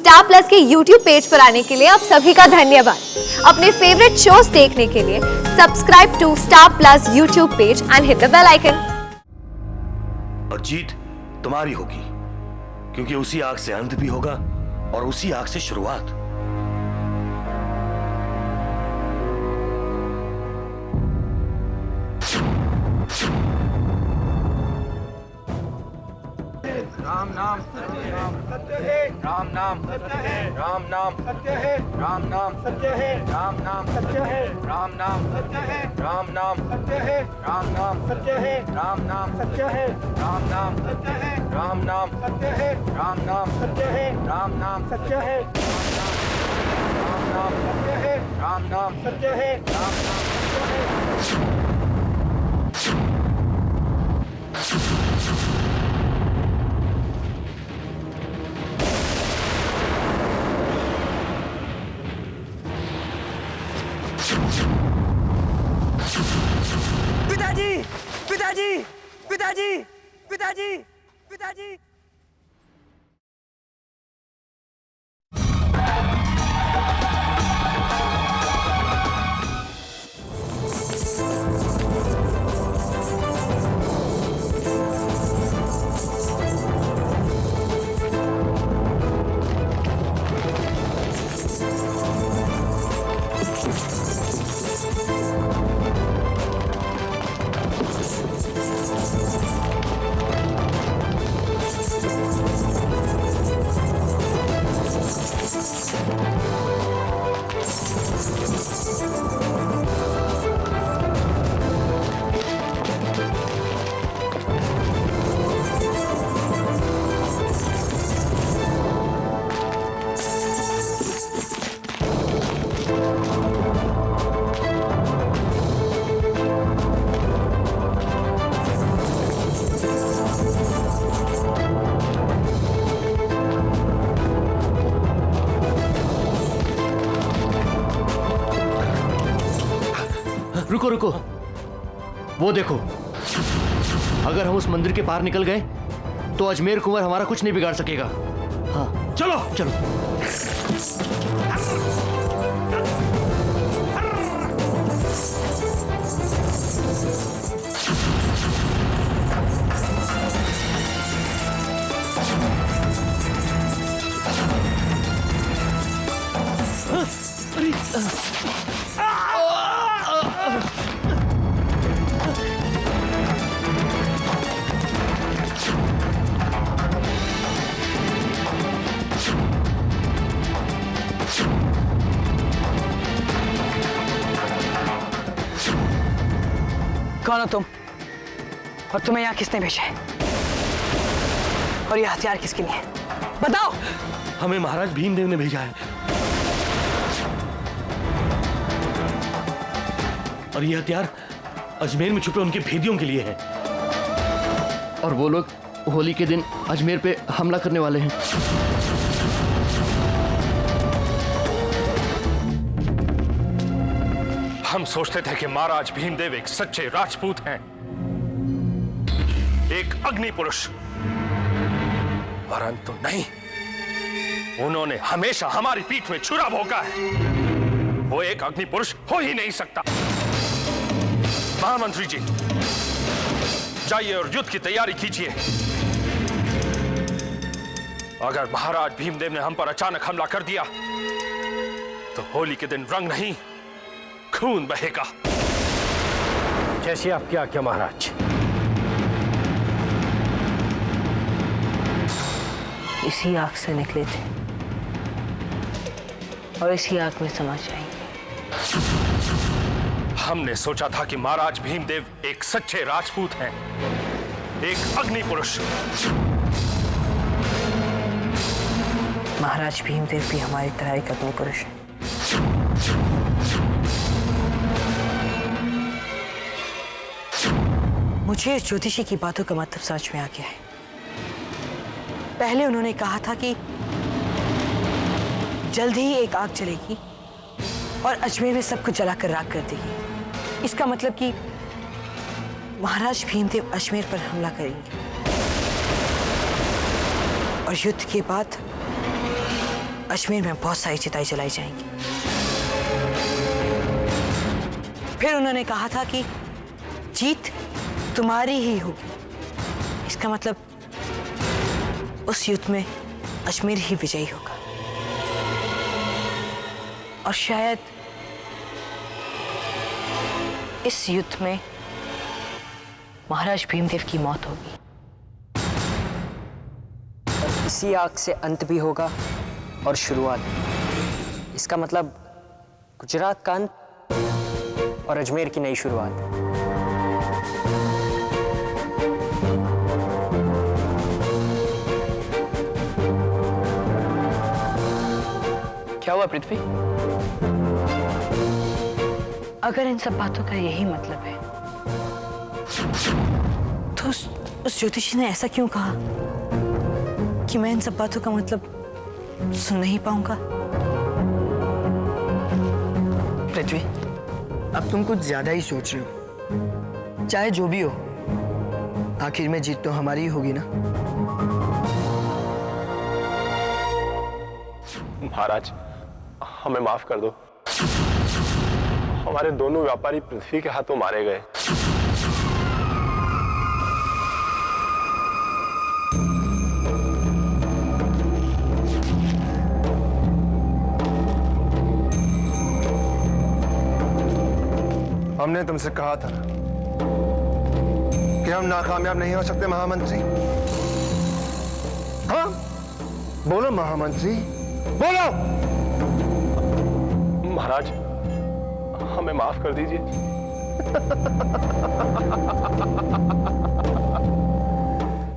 Star plus के YouTube page पर आने के लिए आप सभी का धन्यवाद। अपने फेवरेट शोज देखने के लिए subscribe to Star Plus YouTube page and hit the bell icon. और जीत तुम्हारी होगी, क्योंकि उसी आग से अंत भी होगा और उसी आग से शुरुआत। राम नाम सत्य है, राम नाम सत्य है, राम नाम सत्य है, राम नाम सत्य है, राम नाम सत्य है, राम नाम सत्य है, राम नाम सत्य है, राम नाम सत्य है, राम नाम सत्य है, राम नाम सत्य है, राम नाम सत्य है, राम नाम सत्य है, राम नाम सत्य है, राम नाम सत्य है, राम नाम सत्य है, राम नाम सत्य है। पिताजी, पिताजी, पिताजी, पिताजी, पिताजी। रुको रुको, वो देखो, अगर हम उस मंदिर के पार निकल गए तो अजमेर कुंवर हमारा कुछ नहीं बिगाड़ सकेगा। हाँ चलो चलो। कौन हो तुम? और तुम्हें यहाँ किसने भेजा है? और ये हथियार किसके लिए? बताओ। हमें महाराज भीमदेव ने भेजा है, और ये हथियार अजमेर में छुपे उनके भेदियों के लिए है। और वो लोग होली के दिन अजमेर पे हमला करने वाले हैं। हम सोचते थे कि महाराज भीमदेव एक सच्चे राजपूत हैं, एक अग्नि पुरुष, परंतु नहीं, उन्होंने हमेशा हमारी पीठ में छुरा भोंका है। वो एक अग्नि पुरुष हो ही नहीं सकता। महामंत्री जी, जाइए और युद्ध की तैयारी कीजिए। अगर महाराज भीमदेव ने हम पर अचानक हमला कर दिया तो होली के दिन रंग नहीं, खून बहेगा। जैसी आपकी आज्ञा महाराज। इसी आग से निकले थे और इसी आग में समा जाएंगे। हमने सोचा था कि महाराज भीमदेव एक सच्चे राजपूत हैं, एक अग्नि पुरुष। महाराज भीमदेव भी हमारी तरह एक अग्नि पुरुष है। मुझे ज्योतिषी की बातों का मतलब समझ में आ गया है। पहले उन्होंने कहा था कि जल्द ही एक आग चलेगी और अजमेर में सब कुछ जलाकर राख कर देगी। इसका मतलब कि महाराज भीमदेव अजमेर पर हमला करेंगे और युद्ध के बाद अजमेर में बहुत सारी चिताएं जलाई जाएंगी। फिर उन्होंने कहा था कि जीत तुम्हारी ही होगी। इसका मतलब उस युद्ध में अजमेर ही विजयी होगा और शायद इस युद्ध में महाराज भीमदेव की मौत होगी। इसी आग से अंत भी होगा और शुरुआत। इसका मतलब गुजरात का अंत और अजमेर की नई शुरुआत। क्या हुआ पृथ्वी? अगर इन सब बातों का यही मतलब है तो उस ज्योतिषी ने ऐसा क्यों कहा कि मैं इन सब बातों का मतलब सुन नहीं पाऊंगा? पृथ्वी, अब तुम कुछ ज्यादा ही सोच रहे हो। चाहे जो भी हो, आखिर में जीत तो हमारी ही होगी ना। महाराज, हमें माफ कर दो। हमारे दोनों व्यापारी पृथ्वी के हाथों मारे गए। हमने तुमसे कहा था कि हम नाकामयाब नहीं हो सकते महामंत्री। हाँ, बोलो महामंत्री, बोलो। महाराज, हमें माफ कर दीजिए।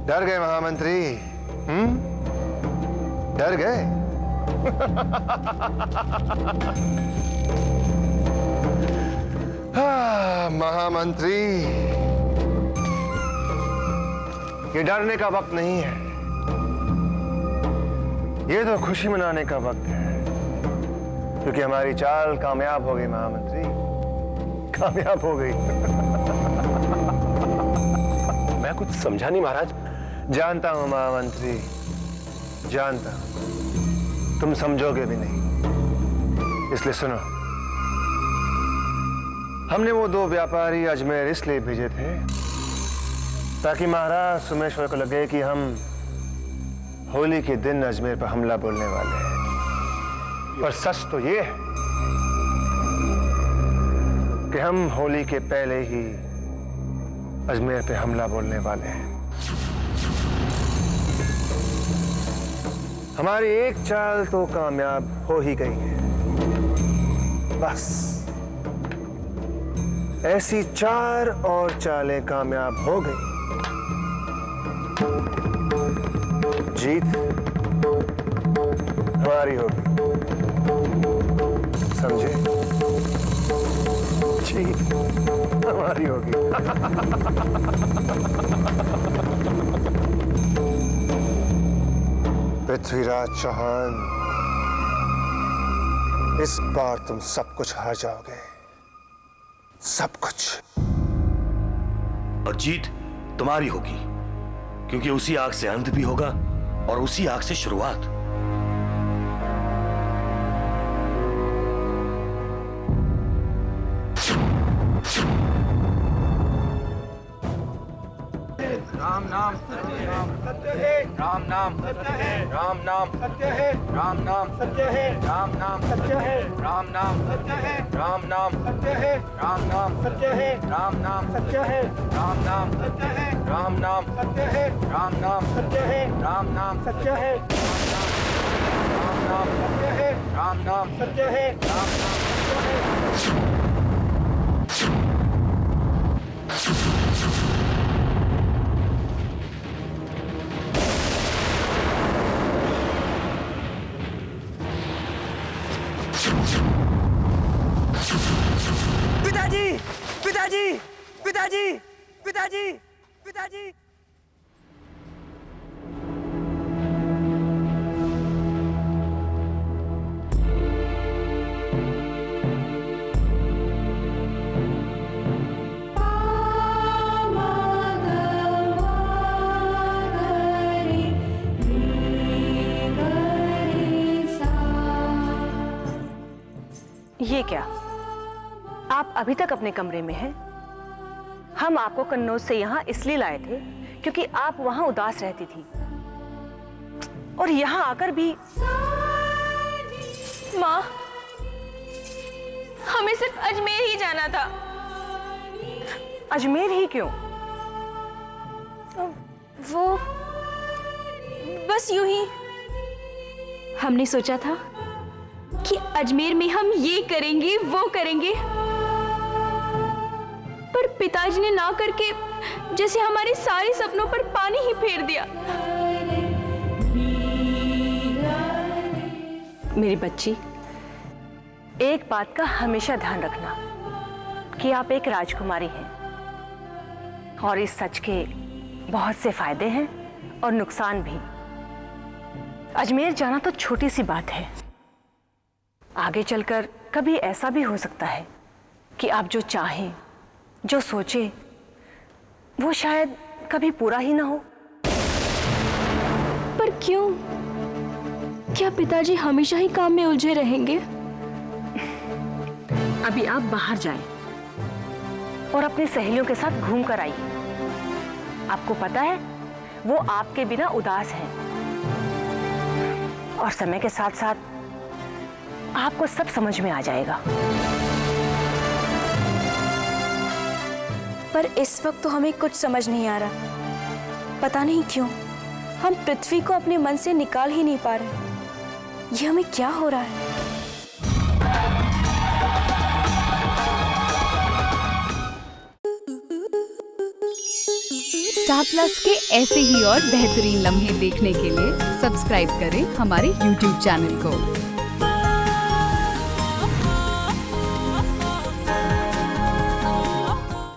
डर गए महामंत्री? डर गए? महामंत्री, ये डरने का वक्त नहीं है, ये तो खुशी मनाने का वक्त है, क्योंकि हमारी चाल कामयाब हो गई महामंत्री, कामयाब हो गई। मैं कुछ समझा नहीं महाराज। जानता हूं महामंत्री, जानता हूं, तुम समझोगे भी नहीं, इसलिए सुनो। हमने वो दो व्यापारी अजमेर इसलिए भेजे थे ताकि महाराज सोमेश्वर को लगे कि हम होली के दिन अजमेर पर हमला बोलने वाले हैं। पर सच तो ये है कि हम होली के पहले ही अजमेर पे हमला बोलने वाले हैं। हमारी एक चाल तो कामयाब हो ही गई है, बस ऐसी 4 और चालें कामयाब हो गई, जीत हमारी होगी। समझे? जीत हमारी होगी। पृथ्वीराज चौहान, इस बार तुम सब कुछ हार जाओगे, सब कुछ। और जीत तुम्हारी होगी, क्योंकि उसी आग से अंत भी होगा और उसी आग से शुरुआत। राम नाम सत्य है, राम नाम सत्य है, राम नाम सत्य है, राम नाम सत्य है, राम नाम सत्य है, राम नाम सत्य है, राम नाम सत्य है, राम नाम सत्य है, राम नाम सत्य है, राम नाम सत्य है, राम नाम सत्य है, राम नाम सत्य है, राम नाम सत्य है, राम नाम सत्य है, राम नाम सत्य है, राम नाम सत्य है। पिताजी, पिताजी, पिताजी, पिताजी, पिताजी। ये क्या? आप अभी तक अपने कमरे में हैं? हम आपको कन्नौज से यहाँ इसलिए लाए थे क्योंकि आप वहाँ उदास रहती थी, और यहाँ आकर भी। माँ, हमें सिर्फ अजमेर ही जाना था। अजमेर ही क्यों? वो बस यूं ही। हमने सोचा था कि अजमेर में हम ये करेंगे वो करेंगे, पर पिताजी ने ना करके जैसे हमारे सारे सपनों पर पानी ही फेर दिया। मेरी बच्ची, एक बात का हमेशा ध्यान रखना कि आप एक राजकुमारी हैं, और इस सच के बहुत से फायदे हैं और नुकसान भी। अजमेर जाना तो छोटी सी बात है, आगे चलकर कभी ऐसा भी हो सकता है कि आप जो चाहें, जो सोचें, वो शायद कभी पूरा ही ना हो। पर क्यों? क्या पिताजी हमेशा ही काम में उलझे रहेंगे? अभी आप बाहर जाएं और अपनी सहेलियों के साथ घूम कर आइए। आपको पता है वो आपके बिना उदास हैं, और समय के साथ साथ आपको सब समझ में आ जाएगा। पर इस वक्त तो हमें कुछ समझ नहीं आ रहा। पता नहीं क्यों हम पृथ्वी को अपने मन से निकाल ही नहीं पा रहे। ये हमें क्या हो रहा है? स्टार प्लस के ऐसे ही और बेहतरीन लम्हे देखने के लिए सब्सक्राइब करें हमारे YouTube चैनल को।